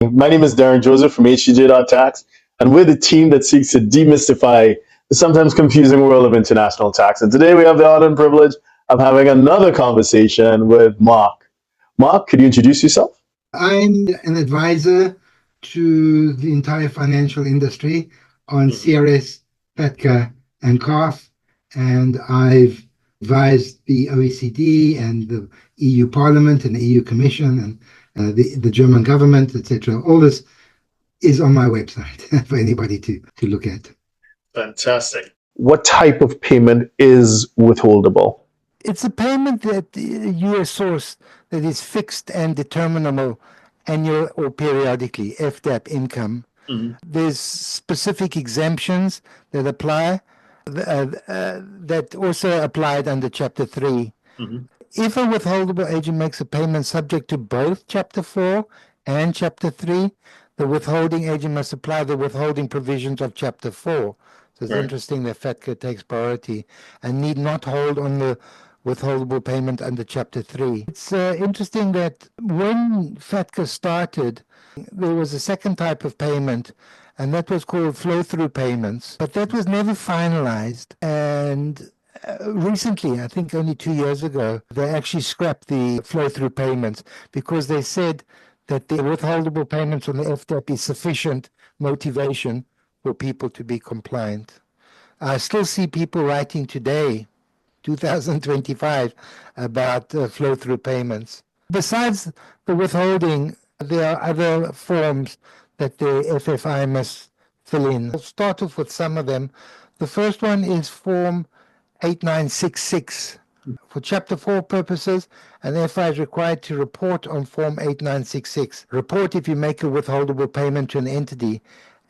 My name is Darren Joseph from HTJ.tax, and we're the team that seeks to demystify the sometimes confusing world of international tax. And today we have the honor and privilege of having another conversation with Mark. Mark, could you introduce yourself? I'm an advisor to the entire financial industry on CRS, FATCA, and CARF, and I've advised the OECD and the EU Parliament and the EU Commission and the German government, etc. All this is on my website for anybody to look at. Fantastic. What type of payment is withholdable? It's a payment that U.S. source that is fixed and determinable annual or periodically, FDAP income. There's specific exemptions that apply that also applied under Chapter 3. If a withholdable agent makes a payment subject to both Chapter 4 and Chapter 3, the withholding agent must apply the withholding provisions of Chapter 4. So it's interesting that FATCA takes priority and need not hold on the withholdable payment under Chapter 3. It's interesting that when FATCA started, there was a second type of payment, and that was called flow-through payments. But that was never finalized. And recently, I think only 2 years ago, they actually scrapped the flow-through payments because they said that the withholdable payments on the FDAP is sufficient motivation for people to be compliant. I still see people writing today, 2025, about flow-through payments. Besides the withholding, there are other forms that the FFI must fill in. I'll start off with some of them. The first one is Form 8966. For Chapter 4 purposes, an FI is required to report on Form 8966. Report if you make a withholdable payment to an entity,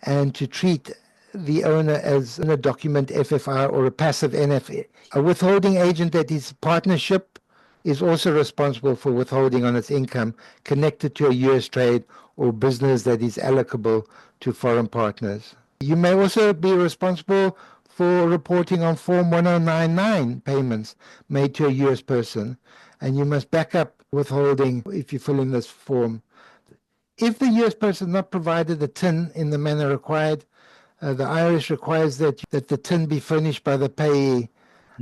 and to treat the owner as a document FFI or a passive NFA. A withholding agent that is partnership is also responsible for withholding on its income connected to a U.S. trade or business that is allocable to foreign partners. You may also be responsible for reporting on Form 1099 payments made to a U.S. person, and you must back up withholding if you fill in this form. If the U.S. person not provided the TIN in the manner required, the IRS requires that the TIN be furnished by the payee,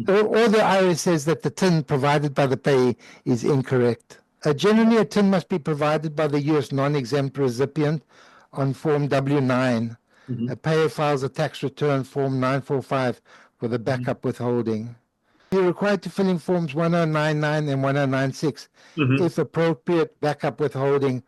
or the IRS says that the TIN provided by the payee is incorrect. Generally, a TIN must be provided by the U.S. non-exempt recipient on Form W-9. A payer files a tax return Form 945 for the backup withholding. You're required to fill in Forms 1099 and 1096 if appropriate backup withholding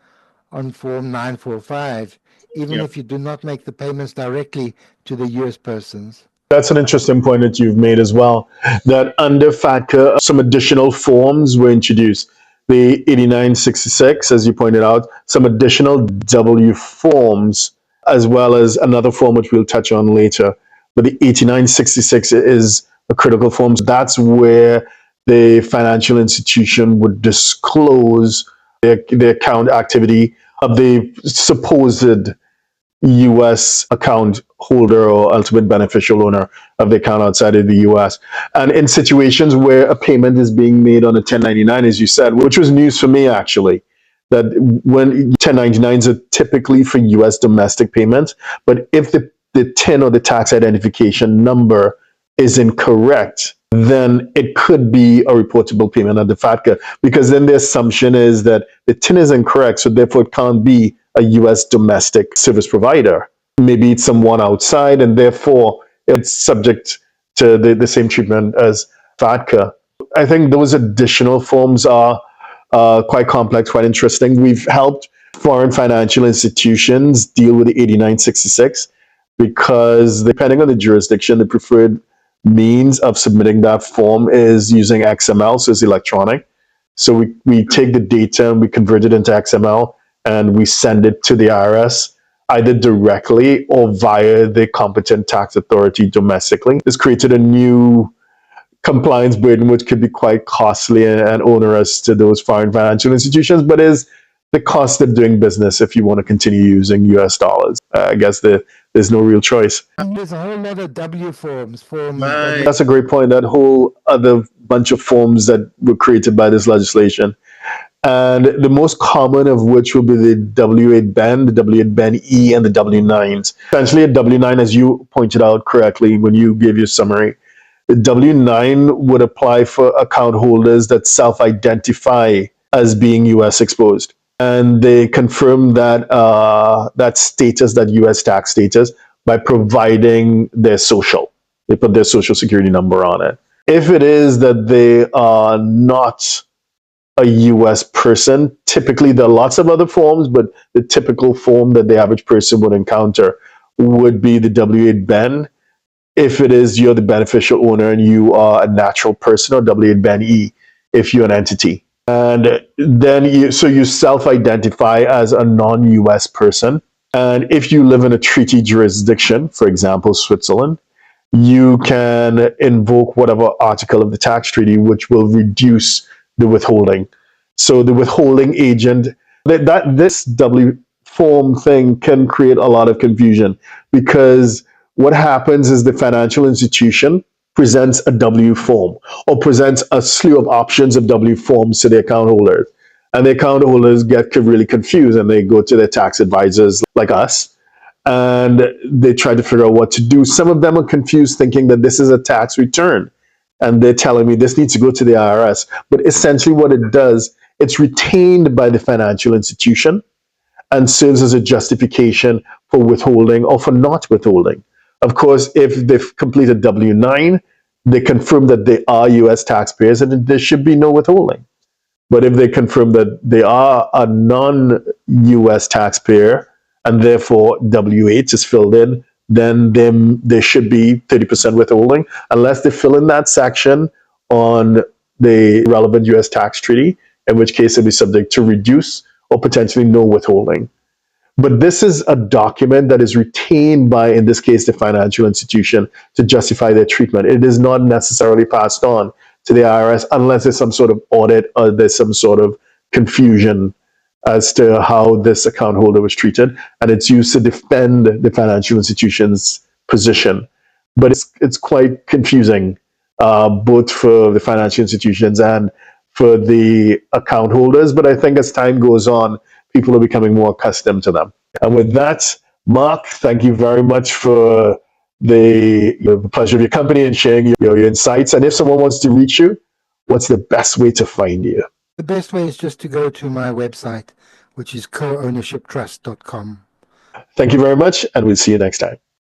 on Form 945. Even if you do not make the payments directly to the U.S. persons. That's an interesting point that you've made as well, that under FATCA, some additional forms were introduced. The 8966, as you pointed out, some additional W forms, as well as another form which we'll touch on later. But the 8966 is a critical form. That's where the financial institution would disclose the account activity of the supposed U.S. account holder or ultimate beneficial owner of the account outside of the U.S. And in situations where a payment is being made on a 1099, as you said, which was news for me actually, that when 1099s are typically for U.S. domestic payments, but if the TIN or the tax identification number is incorrect, then it could be a reportable payment under FATCA, because then the assumption is that the TIN is incorrect, so therefore it can't be a U.S. domestic service provider. Maybe it's someone outside, and therefore it's subject to the same treatment as FATCA. I think those additional forms are quite complex, quite interesting. We've helped foreign financial institutions deal with the 8966 because depending on the jurisdiction, the preferred means of submitting that form is using XML, so it's electronic. So we take the data and we convert it into XML and we send it to the IRS either directly or via the competent tax authority domestically. This created a new compliance burden which could be quite costly and onerous to those foreign financial institutions, but is the cost of doing business if you want to continue using US dollars. I guess there's no real choice. There's a whole lot of W forms. That's a great point, that whole other bunch of forms that were created by this legislation. And the most common of which will be the W8 Ben, the W8 Ben E, and the W9s. Essentially, a W9, as you pointed out correctly when you gave your summary, the W9 would apply for account holders that self identify as being US exposed. And they confirm that that status, that US tax status, by providing their social. They put their social security number on it. If it is that they are not a US person, typically there are lots of other forms, but the typical form that the average person would encounter would be the W8 Ben. If it is you're the beneficial owner and you are a natural person, or W8 Ben E if you're an entity. And then you self-identify as a non-US person. And if you live in a treaty jurisdiction, for example, Switzerland, you can invoke whatever article of the tax treaty which will reduce the withholding. So the withholding agent, that this W form thing can create a lot of confusion, because what happens is the financial institution presents a W form or presents a slew of options of W forms to the account holders. And the account holders get really confused and they go to their tax advisors like us and they try to figure out what to do. Some of them are confused thinking that this is a tax return. And they're telling me this needs to go to the IRS. But essentially what it does, it's retained by the financial institution and serves as a justification for withholding or for not withholding. Of course, if they've completed W9, they confirm that they are US taxpayers and there should be no withholding. But if they confirm that they are a non-US taxpayer and therefore W8 is filled in, then there should be 30% withholding, unless they fill in that section on the relevant US tax treaty, in which case it'll be subject to reduce or potentially no withholding. But this is a document that is retained by, in this case, the financial institution to justify their treatment. It is not necessarily passed on to the IRS unless there's some sort of audit or there's some sort of confusion as to how this account holder was treated. And it's used to defend the financial institution's position. But it's quite confusing, both for the financial institutions and for the account holders. But I think as time goes on, people are becoming more accustomed to them. And with that, Mark, thank you very much for the pleasure of your company and sharing your insights. And if someone wants to reach you, what's the best way to find you? The best way is just to go to my website, which is co-ownershiptrust.com. Thank you very much, and we'll see you next time.